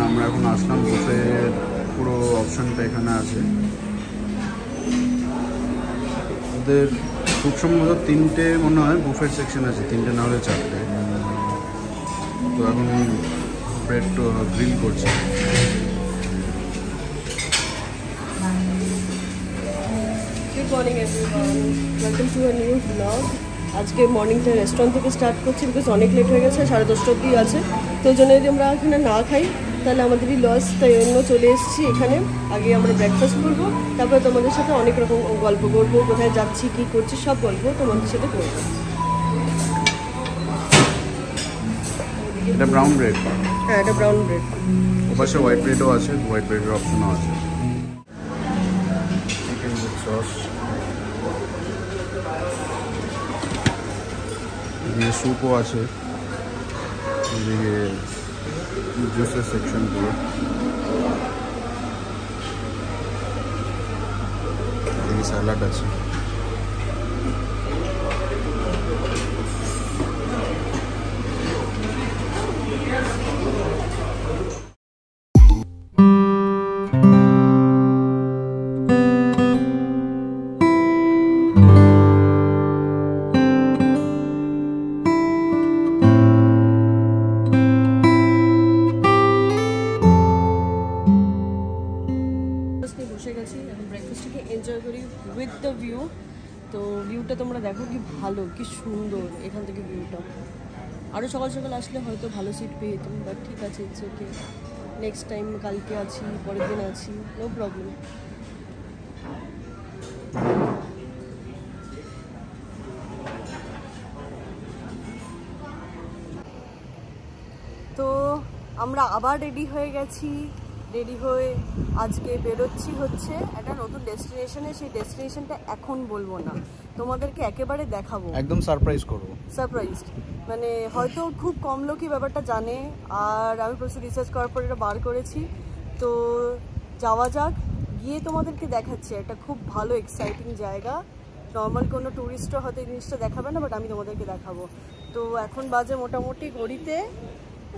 আমরা এখন আসলাম, বুফের পুরো অপশনটা এখানে আছে। ওদের খুব সম্ভবত 3টে মনে হয় বুফের সেকশন আছে, 3টে না হলে 4টে। তো এখন ব্রেড তো গ্রিল করছে। Good morning everyone, welcome to a new blog. আজকে মর্নিংটা রেস্টুরেন্ট থেকে স্টার্ট করছি, বিকজ অনেক লেট হয়ে গেছে, 10:30 অবধি আছে। তো ওই জন্য যদি আমরা এখানে না খাই তাহলে আমাদেরই লস, তাই অন্য চলে এসেছি এখানে। আগে আমরা ব্রেকফাস্ট করবো, তারপরে তোমাদের সাথে অনেক রকম গল্প করবো, কোথায় যাচ্ছি, কী করছি, সব গল্প তোমাদের সাথে করবো। এটা ব্রাউন ব্রেড। হ্যাঁ, এটা ব্রাউন ব্রেড। ওপাশে হোয়াইট ব্রেডও আছে, হোয়াইট ব্রেডের অপশনও আছে। চিকেন উইথ সস, এদিকে স্যুপও আছে, এদিকে জুসের সেকশন পুরো, এদিকে স্যালাড আছে। বসে গেছি, এখন ব্রেকফাস্টটাকে এনজয় করি উইথ দ্য ভিউ। তো ভিউটা তোমরা দেখো কি ভালো, কি সুন্দর এখান থেকে ভিউটা। আরও সকাল সকাল আসলে হয়তো ভালো সিট পেয়ে যেতাম, বাট ঠিক আছে, ইটস ওকে। নেক্সট টাইম কালকে আছি, পরের দিন আছি, নো প্রবলেম। তো আমরা আবার রেডি হয়ে গেছি, রেডি হয়ে আজকে বেরোচ্ছি হচ্ছে একটা নতুন ডেস্টিনেশনে। সেই ডেস্টিনেশনটা এখন বলবো না, তোমাদেরকে একেবারে দেখাবো, একদম সারপ্রাইজ করবো। সারপ্রাইজড মানে হয়তো খুব কম লোকই ব্যাপারটা জানে, আর আমি প্রচুর রিসার্চ করার পর এটা বার করেছি। তো যাওয়া যাক, গিয়ে তোমাদেরকে দেখাচ্ছি একটা খুব ভালো এক্সাইটিং জায়গা। নর্মাল কোনো ট্যুরিস্টরা হয়তো এই জিনিসটা দেখাবে না, বাট আমি তোমাদেরকে দেখাবো। তো এখন বাজে মোটামুটি ঘড়িতে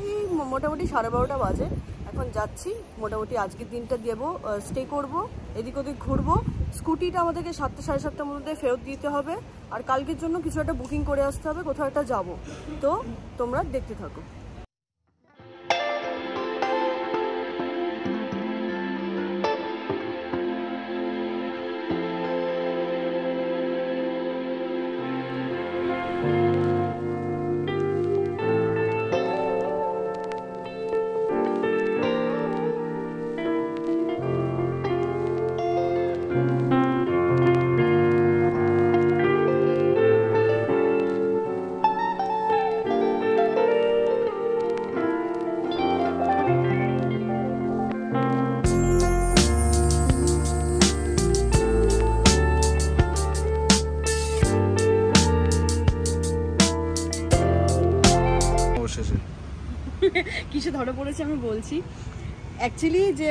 এই মোটামুটি 12:30 বাজে। এখন যাচ্ছি, মোটামুটি আজকের দিনটা দেবো, স্টে করব, এদিক ওদিক ঘুরবো। স্কুটিটা আমাদেরকে 7টা 7:30টার মধ্যে ফেরত দিতে হবে, আর কালকের জন্য কিছু একটা বুকিং করে আসতে হবে, কোথাও একটা যাবো। তো তোমরা দেখতে থাকো। কিসে ধরা পড়েছে আমি বলছি। অ্যাকচুয়ালি যে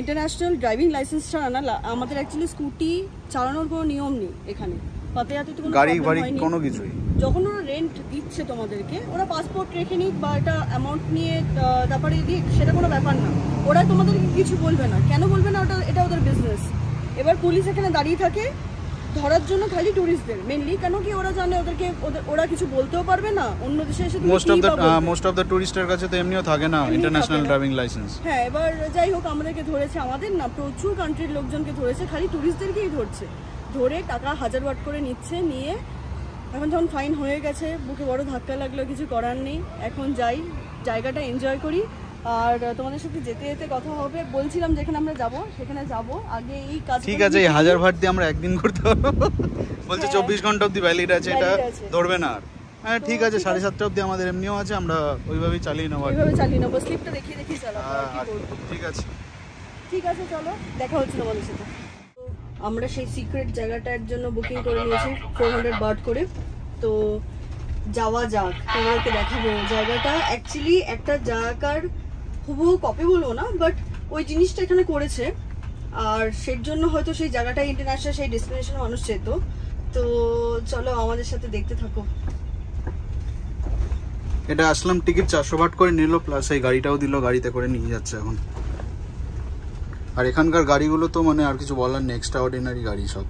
ইন্টারন্যাশনাল ড্রাইভিং লাইসেন্স ছাড়া না আমাদের অ্যাকচুয়ালি স্কুটি চালানোর কোনো নিয়ম নেই এখানে। পাতায়াতে তো কোনো গাড়ি বাড়ি কোনো কিছুই। যখন ওরা রেন্ট দিচ্ছে তোমাদেরকে, ওরা পাসপোর্ট রেখে নিক বা একটা অ্যামাউন্ট নিয়ে তারপরে দিক, সেটা কোনো ব্যাপার না। ওরা তোমাদেরকে কিছু বলবে না। কেন বলবে না? এটা ওদের বিজনেস। এবার পুলিশ এখানে দাঁড়িয়ে থাকে ধরার জন্য খালি টুরিস্টদের মেইনলি, কেন কি ওরা জানে ওদেরকে ওরা কিছু বলতেও পারবে না। অন্য দেশে এসে মোস্ট অফ দ্য টুরিস্টের কাছে তো এমনিও থাকে না ইন্টারন্যাশনাল ড্রাইভিং লাইসেন্স। হ্যাঁ, এবার যাই হোক, আমাদেরকে ধরেছে, আমাদের না প্রচুর কান্ট্রির লোকজনকে ধরেছে, খালি টুরিস্টদেরকেই ধরছে। ধরে টাকা 1000 ওয়াট করে নিচ্ছে, নিয়ে এখন যখন ফাইন হয়ে গেছে বুকে বড় ধাক্কা লাগলো, কিছু করার নেই। এখন যাই, জায়গাটা এনজয় করি, আর তোমাদের সাথে যেতে যেতে কথা হবে। বলছিলাম যেখানে আমরা যাব সেখানে যাব, আগে এই কাজ। ঠিক আছে, এই 1000 ভাট দিয়ে আমরা একদিন করতে পারবো। বলছে 24 ঘন্টা অবধি ভ্যালিড আছে, এটা ধরবে না আর। হ্যাঁ ঠিক আছে, 7:30 অবধি আমাদের এমনিও আছে, আমরা ওইভাবেই চালিয়ে নেবো। স্লিপটা দেখিয়ে চালাবো। ঠিক আছে, ঠিক আছে, চলো দেখা হচ্ছে তোমাদের সাথে। আমরা সেই সিক্রেট জায়গাটার জন্য বুকিং করে নিয়েছি 400 বাট করে। তো যাওয়া যাক, তোমাদেরকে দেখাবো জায়গাটা। অ্যাকচুয়ালি একটা জায়গার হুবহু কপি বলবো না, বাট ওই জিনিসটা এখানে করেছে, আর সেই জন্য হয়তো সেই জায়গাটা ইন্টারন্যাশনাল সেই ডেস্টিনেশনে মানুষ যেত। তো চলো আমাদের সাথে দেখতে থাকো। এটা আসলাম, টিকিট 400 বাট করে নিল, প্লাস এই গাড়িটাও দিল, গাড়িতে করে নিয়ে যাচ্ছে এখন। আর এখানকার গাড়িগুলো তো মানে আর কিছু বলার নেই, এক্সট্রা অর্ডিনারি গাড়ি সব,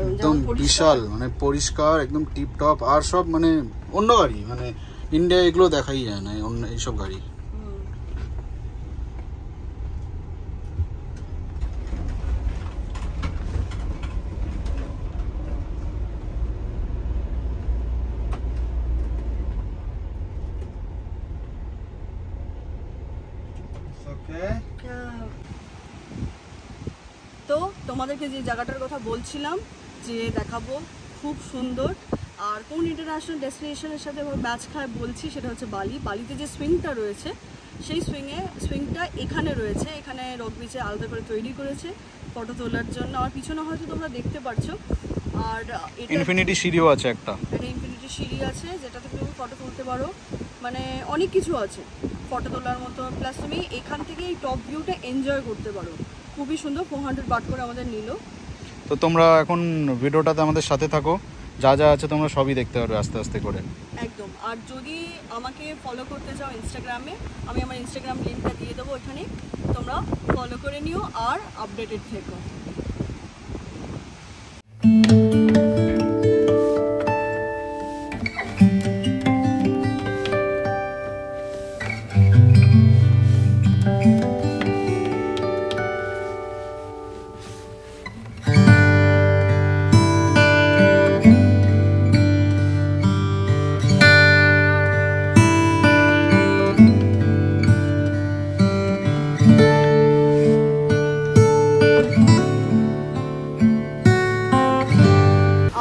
একদম বিশাল, মানে পরিষ্কার একদম টিপ টপ। আর সব মানে অন্য গাড়ি, মানে ইন্ডিয়া এগুলো দেখাই যায় না অন্য এইসব গাড়ি। তো তোমাদেরকে যে জায়গাটার কথা বলছিলাম যে দেখাবো, খুব সুন্দর। আর কোন ইন্টারন্যাশনাল ডেস্টিনেশনের সাথে ম্যাচ খায় বলছি, সেটা হচ্ছে বালি। বালিতে যে সুইংটা রয়েছে, সেই সুইংটা এখানে রয়েছে। এখানে রক বিচে আলাদা করে তৈরি করেছে ফটো তোলার জন্য। আর পিছনে হয়তো তোমরা দেখতে পাচ্ছ। আর এটা ইনফিনিটি সিঁড়িও আছে একটা, এটা ইনফিনিটি সিঁড়ি আছে যেটাতে তুমি ফটো তুলতে পারো। মানে অনেক কিছু আছে ফটো তোলার মতো। প্লাস তুমি এখান থেকে এই টপ ভিউটা এনজয় করতে পারো। খুবই সুন্দর। 400 বাট করে আমাদের নিল। তো তোমরা এখন ভিডিওটাতে আমাদের সাথে থাকো, যা যা আছে তোমরা সবই দেখতে পারবে আস্তে আস্তে করে। একদম। আর যদি আমাকে ফলো করতে চাও ইনস্টাগ্রামে, আমি আমার ইনস্টাগ্রাম লিঙ্কটা দিয়ে দেবো এখানে, তোমরা ফলো করে নিও আর আপডেটেড থেকো।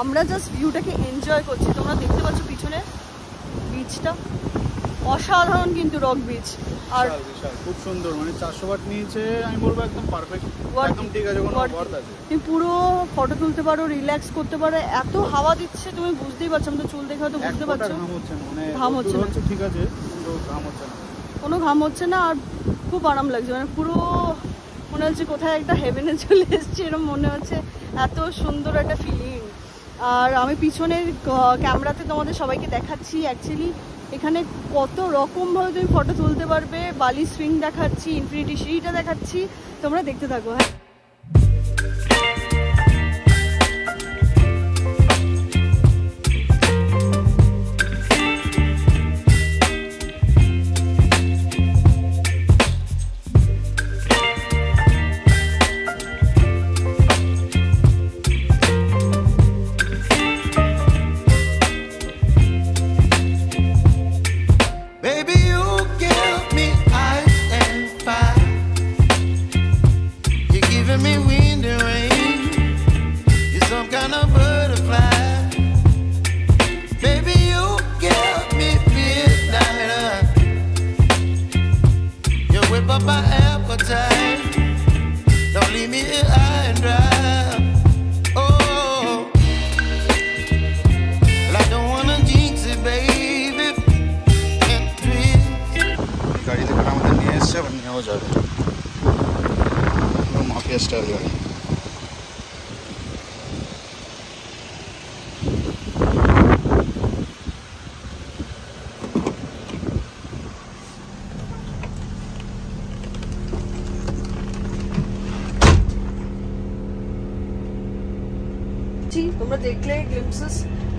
আমরা জাস্ট ভিউটাকে এনজয় করছি। তোমরা দেখতে পাচ্ছ পিছনে বিচটা, অসাধারণ কিন্তু রক বিচ। আর খুব সুন্দর, মানে 400 বাট নিয়েছে, আমি বলবো একদম পারফেক্ট, একদম ঠিক আছে, কোনো ওয়ার্থ আছে। তুমি পুরো ফটো তুলতে পারো, রিল্যাক্স করতে পারো। এত হাওয়া দিচ্ছে তুমি বুঝতেই পারছো, আমাদের চুল দেখে হয়তো বুঝতে পারছো। ঘাম হচ্ছে না, ঠিক আছে, কিন্তু ঘাম হচ্ছে না, কোনো ঘাম হচ্ছে না। আর খুব আরাম লাগছে, মানে পুরো মনে হচ্ছে কোথায় একটা হেভেনে চলে এসেছি এরকম মনে হচ্ছে। এত সুন্দর একটা ফিলিং। আর আমি পিছনের ক্যামেরাতে তোমাদের সবাইকে দেখাচ্ছি অ্যাকচুয়ালি এখানে কত রকমভাবে তুমি ফটো তুলতে পারবে। বালি সুইং দেখাচ্ছি, ইনফিনিটি সিঁড়িটা দেখাচ্ছি, তোমরা দেখতে থাকো। হ্যাঁ, গাড়িতে করে আমাদের নিয়ে এসছে, আবার নিয়েও যাবে, মাফিয়া স্টাইল গাড়ি। তোমরা দেখলে গ্লিমসেস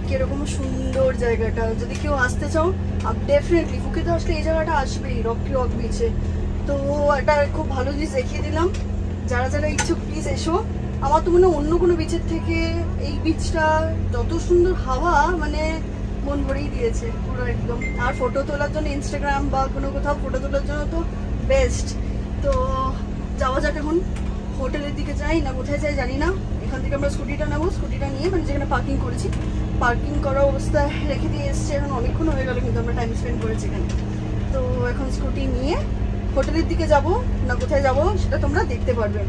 কিরকম সুন্দর জায়গাটা। যদি কেউ আসতে চাও, ডেফিনেটলি ফুকেতে আসলে এই জায়গাটা আসবেই, রক বিচে। তো এটা খুব ভালো জিনিস দেখিয়ে দিলাম। যারা যারা ইচ্ছুক প্লিজ এসো। আমার তো মনে হয় অন্য কোনো বিচের থেকে এই বিচটা যত সুন্দর হাওয়া, মানে মন ভরেই দিয়েছে পুরো একদম। আর ফটো তোলার জন্য ইনস্টাগ্রাম বা কোনো কোথাও ফটো তোলার জন্য তো বেস্ট। তো যাওয়া যাক এখন। হোটেলের দিকে যাই না কোথায় যাই জানি না। এখান থেকে আমরা স্কুটিটা নেবো, স্কুটিটা নিয়ে মানে যেখানে পার্কিং করেছি, পার্কিং করা অবস্থায় রেখে দিয়ে এসছে। এখন অনেকক্ষণ হয়ে গেল কিন্তু আমরা টাইম স্পেন্ড করেছি এখানে। তো এখন স্কুটি নিয়ে হোটেলের দিকে যাব না কোথায় যাব সেটা তোমরা দেখতে পারবে।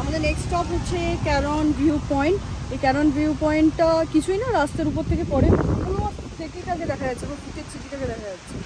আমাদের নেক্সট স্টপ হচ্ছে ক্যারন ভিউ পয়েন্ট। এই ক্যারন ভিউ পয়েন্টটা কিছুই না, রাস্তার উপর থেকে পড়ে, পুরো সিটিটাকে দেখা যাচ্ছে, পুরো ফুকেট সিটিটাকে দেখা যাচ্ছে।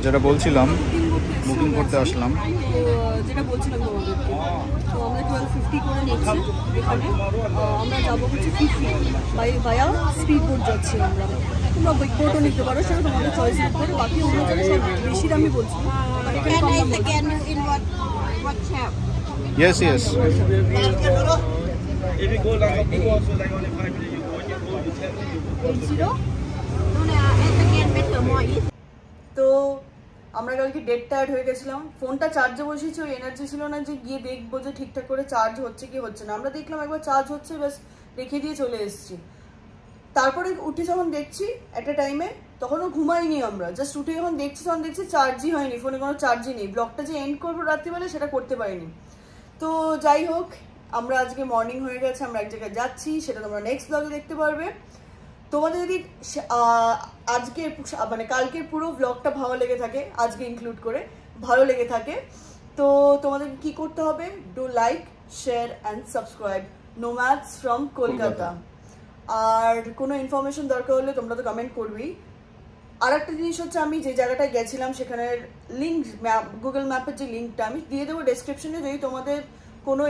যেটা বলছিলাম বুকিং করতে আসলাম। তো যেটা বলছিলাম তোমাদেরকে, তো আমরা 1250 করে নিচ্ছি এখানে। আমরা যাবো হচ্ছে 50 ভায়া স্পিড বোট যাচ্ছি আমরা। তোমরা বিগ বোটও নিতে পারো, সেটা তোমাদের চয়েসের উপরে। বাকি অন্য জায়গায় সব বেশি দামি বলছি, আর এখানে কম দাম বলছি। Yes, yes. If you go like a pool also like only 5 minutes, you go, when you go, you tell me you go. 80? তো আমরা কালকে ডেড টায়ার্ড হয়ে গেছিলাম, ফোনটা চার্জে বসিয়েছি, ওই এনার্জি ছিল না যে গিয়ে দেখবো যে ঠিকঠাক করে চার্জ হচ্ছে কি হচ্ছে না। আমরা দেখলাম একবার চার্জ হচ্ছে, ব্যাস রেখে দিয়ে চলে এসেছি। তারপরে উঠে যখন দেখছি একটা টাইমে, তখনও ঘুমাইনি আমরা, জাস্ট উঠে যখন দেখছি তখন দেখছি চার্জই হয়নি, ফোনে কোনো চার্জই নেই। ব্লগটা যে এন্ড করবো রাত্রিবেলা সেটা করতে পারিনি। তো যাই হোক, আমরা আজকে মর্নিং হয়ে গেছে, আমরা এক জায়গায় যাচ্ছি, সেটা তোমরা নেক্সট ব্লগে দেখতে পারবে। তোমাদের যদি আজকে মানে কালকের পুরো ব্লগটা ভালো লেগে থাকে, আজকে ইনক্লুড করে ভালো লেগে থাকে, তো তোমাদের কি করতে হবে, do like, share and subscribe Nomads from Kolkata. আর কোনো ইনফরমেশন দরকার হলে তোমরা তো কমেন্ট করবেই। আর একটা জিনিস হচ্ছে, আমি যে জায়গাটায় গেছিলাম সেখানের লিঙ্ক, গুগল ম্যাপের যে লিঙ্কটা আমি দিয়ে দেবো ডেসক্রিপশনে। যদি তোমাদের কোনো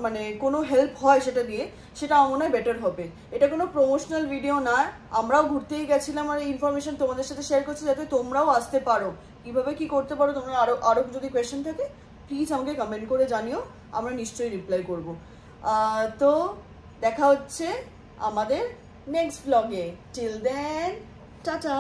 মানে কোনো হেল্প হয় সেটা দিয়ে, সেটা আমার মনে হয় বেটার হবে। এটা কোনো প্রমোশনাল ভিডিও না, আমরাও ঘুরতেই গেছিলাম আর ইনফরমেশন তোমাদের সাথে শেয়ার করছি যাতে তোমরাও আসতে পারো। কীভাবে কি করতে পারো তোমরা, আরও যদি কোয়েশ্চেন থাকে প্লিজ আমাকে কমেন্ট করে জানিও, আমরা নিশ্চয়ই রিপ্লাই করবো। তো দেখা হচ্ছে আমাদের নেক্সট ব্লগে। Till then, tata.